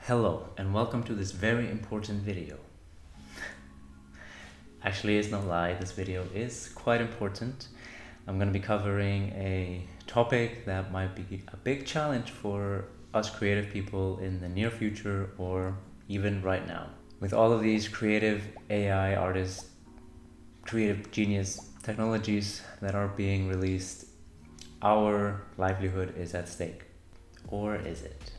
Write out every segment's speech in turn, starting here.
Hello and welcome to this very important video. Actually, it's no lie, this video is quite important. I'm going to be covering a topic that might be a big challenge for us creative people in the near future or even right now. With all of these creative AI artists, creative genius technologies that are being released, our livelihood is at stake. Or is it?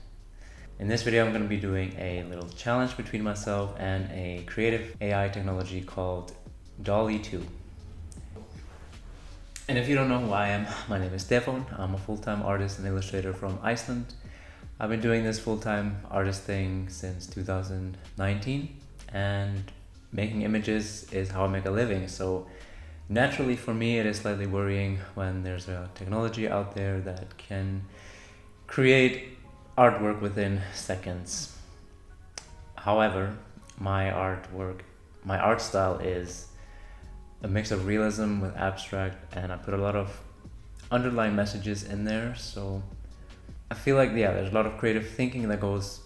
In this video, I'm going to be doing a little challenge between myself and a creative AI technology called Dall-E 2. And if you don't know who I am, my name is Stefan. I'm a full-time artist and illustrator from Iceland. I've been doing this full-time artist thing since 2019, and making images is how I make a living. So naturally for me, it is slightly worrying when there's a technology out there that can create artwork within seconds. However, my art style is a mix of realism with abstract, and I put a lot of underlying messages in there. So I feel like, there's a lot of creative thinking that goes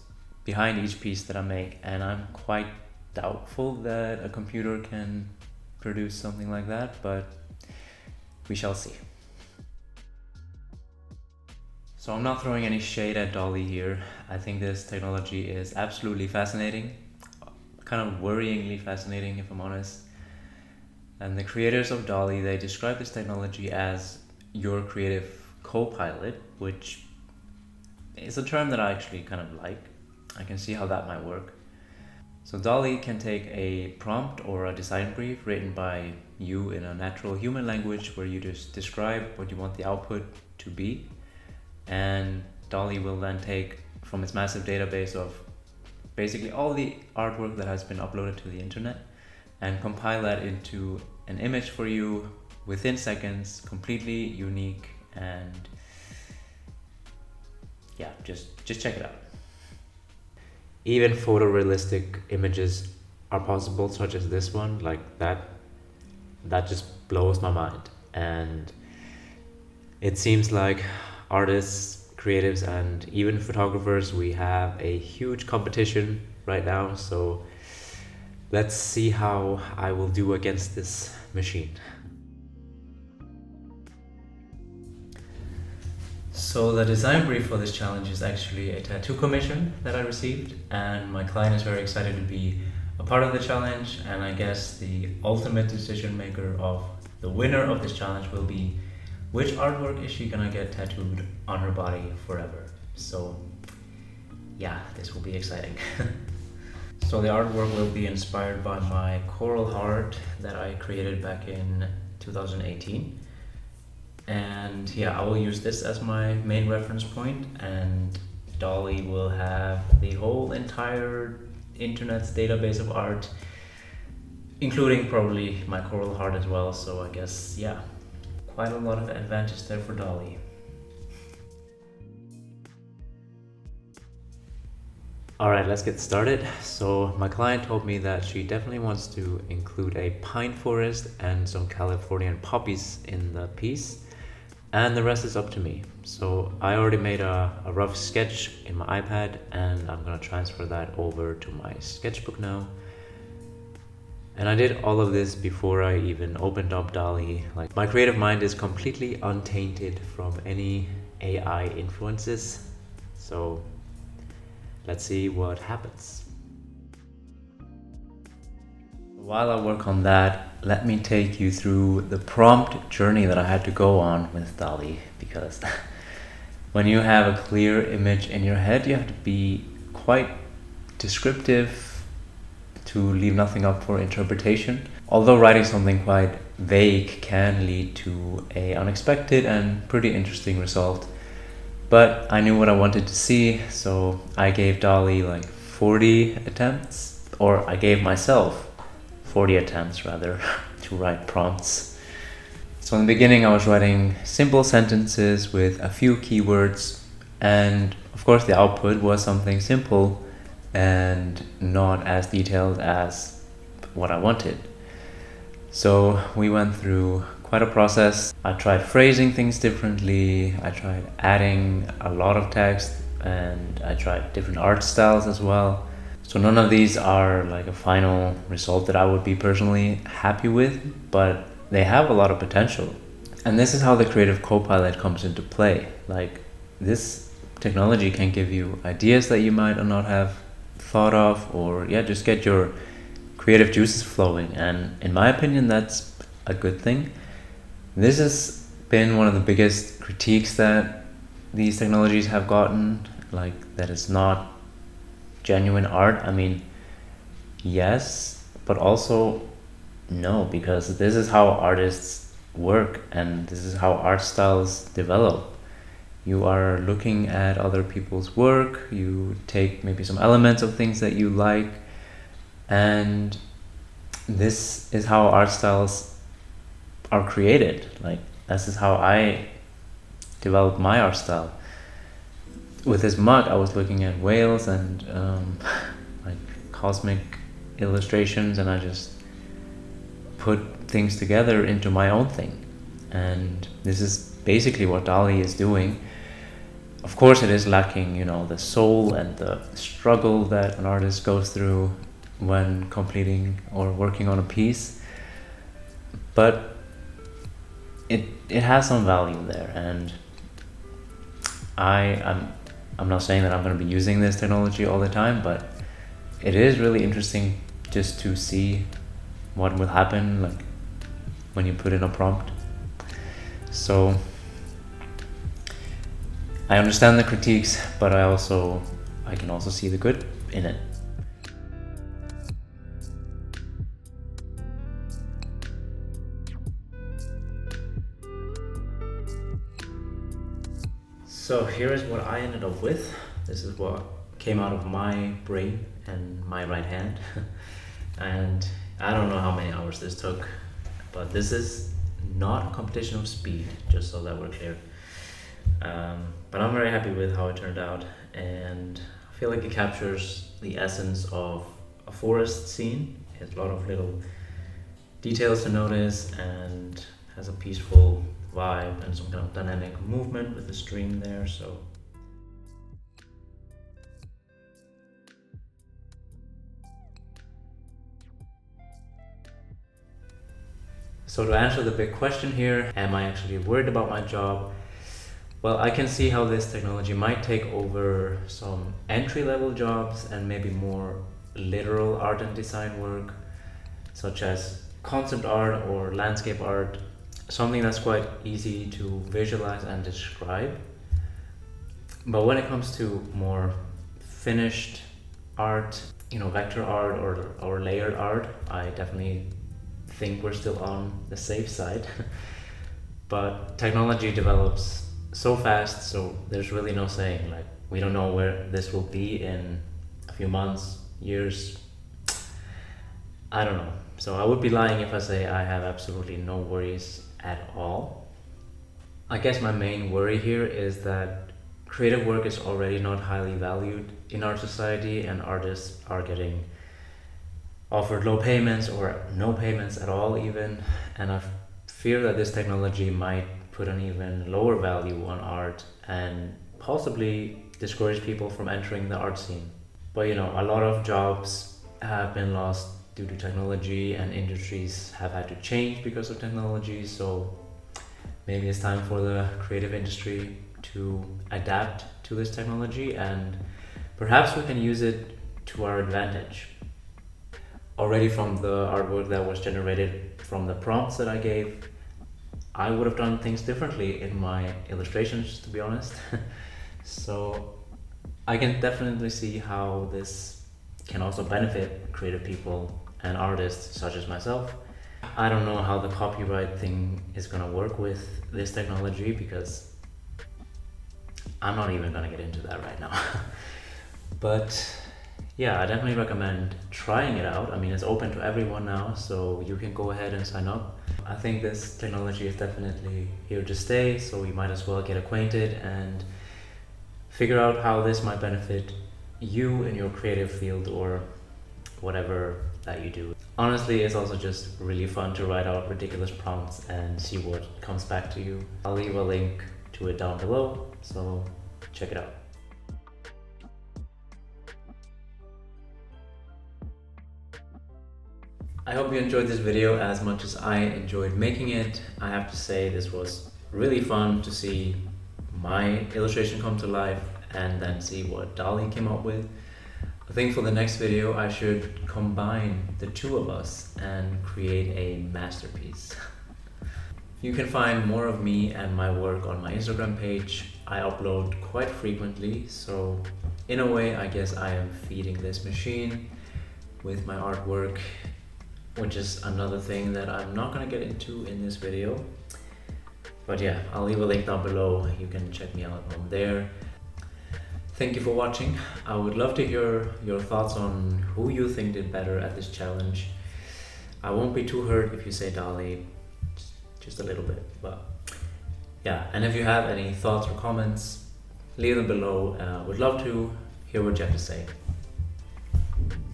behind each piece that I make, and I'm quite doubtful that a computer can produce something like that, but we shall see. So I'm not throwing any shade at Dall-E here. I think this technology is absolutely fascinating, kind of worryingly fascinating if I'm honest. And the creators of Dall-E, they describe this technology as your creative co-pilot, which is a term that I actually kind of like. I can see how that might work. So Dall-E can take a prompt or a design brief written by you in a natural human language where you just describe what you want the output to be. And Dall-E will then take from its massive database of basically all the artwork that has been uploaded to the internet and compile that into an image for you within seconds, completely unique, and yeah, just check it out. Even photorealistic images are possible, such as this one, like that just blows my mind. And it seems like artists, creatives, and even photographers, we have a huge competition right now. So let's see how I will do against this machine. So the design brief for this challenge is actually a tattoo commission that I received, and my client is very excited to be a part of the challenge, and I guess the ultimate decision maker of the winner of this challenge will be which artwork is she gonna get tattooed on her body forever. So yeah, this will be exciting. So the artwork will be inspired by my coral heart that I created back in 2018. And yeah, I will use this as my main reference point, and Dall-E will have the whole entire internet's database of art, including probably my coral heart as well. So I guess, yeah, quite a lot of advantage there for Dall-E. Alright, let's get started. So my client told me that she definitely wants to include a pine forest and some Californian poppies in the piece, and the rest is up to me. So I already made a rough sketch in my iPad, and I'm gonna transfer that over to my sketchbook now. And I did all of this before I even opened up Dall-E. Like, my creative mind is completely untainted from any AI influences. So let's see what happens. While I work on that, let me take you through the prompt journey that I had to go on with Dall-E, because when you have a clear image in your head, you have to be quite descriptive to leave nothing up for interpretation. Although writing something quite vague can lead to an unexpected and pretty interesting result. But I knew what I wanted to see, so I gave Dall-E like 40 attempts, or I gave myself 40 attempts rather, to write prompts. So in the beginning I was writing simple sentences with a few keywords, and of course the output was something simple and not as detailed as what I wanted. So we went through quite a process. I tried phrasing things differently. I tried adding a lot of text and I tried different art styles as well. So none of these are like a final result that I would be personally happy with, but they have a lot of potential. And this is how the creative co-pilot comes into play. Like, this technology can give you ideas that you might not have thought of, or yeah, just get your creative juices flowing. And in my opinion, that's a good thing. This has been one of the biggest critiques that these technologies have gotten, like that it's not genuine art. I mean, yes, but also no, because this is how artists work and this is how art styles develop. You are looking at other people's work, you take maybe some elements of things that you like, and this is how art styles are created. Like, this is how I developed my art style. With this mug, I was looking at whales and like cosmic illustrations, and I just put things together into my own thing. And this is basically what Dall-E is doing. Of course, it is lacking, you know, the soul and the struggle that an artist goes through when completing or working on a piece, but it has some value there. And I'm not saying that I'm going to be using this technology all the time, but it is really interesting just to see what will happen, like when you put in a prompt. So I understand the critiques, but I can also see the good in it. So here is what I ended up with. This is what came out of my brain and my right hand. And I don't know how many hours this took, but this is not a competition of speed, just so that we're clear. But I'm very happy with how it turned out, and I feel like it captures the essence of a forest scene. It has a lot of little details to notice and has a peaceful vibe and some kind of dynamic movement with the stream there. So to answer the big question here, am I actually worried about my job? Well, I can see how this technology might take over some entry-level jobs and maybe more literal art and design work, such as concept art or landscape art, something that's quite easy to visualize and describe. But when it comes to more finished art, you know, vector art or layered art, I definitely think we're still on the safe side. But technology develops so fast, so there's really no saying. Like, we don't know where this will be in a few months, years. I don't know. So I would be lying if I say I have absolutely no worries at all. I guess my main worry here is that creative work is already not highly valued in our society, and artists are getting offered low payments or no payments at all even, and I fear that this technology might put an even lower value on art and possibly discourage people from entering the art scene. But you know, a lot of jobs have been lost due to technology, and industries have had to change because of technology. So maybe it's time for the creative industry to adapt to this technology, and perhaps we can use it to our advantage. Already from the artwork that was generated from the prompts that I gave, I would have done things differently in my illustrations, to be honest. So I can definitely see how this can also benefit creative people and artists such as myself. I don't know how the copyright thing is going to work with this technology, because I'm not even going to get into that right now. But yeah, I definitely recommend trying it out. I mean, it's open to everyone now, so you can go ahead and sign up. I think this technology is definitely here to stay, so we might as well get acquainted and figure out how this might benefit you in your creative field or whatever that you do. Honestly, it's also just really fun to write out ridiculous prompts and see what comes back to you. I'll leave a link to it down below, so check it out. I hope you enjoyed this video as much as I enjoyed making it. I have to say this was really fun to see my illustration come to life and then see what Dall-E came up with. I think for the next video I should combine the two of us and create a masterpiece. You can find more of me and my work on my Instagram page. I upload quite frequently, so in a way I guess I am feeding this machine with my artwork, which is another thing that I'm not gonna get into in this video. But yeah, I'll leave a link down below. You can check me out on there. Thank you for watching. I would love to hear your thoughts on who you think did better at this challenge. I won't be too hurt if you say Dall-E, just a little bit, but yeah. And if you have any thoughts or comments, leave them below. Would love to hear what you have to say.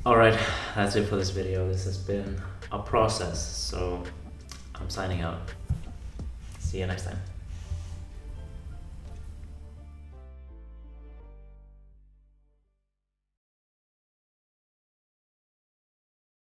Alright, that's it for this video. This has been a process, so I'm signing out. See you next time.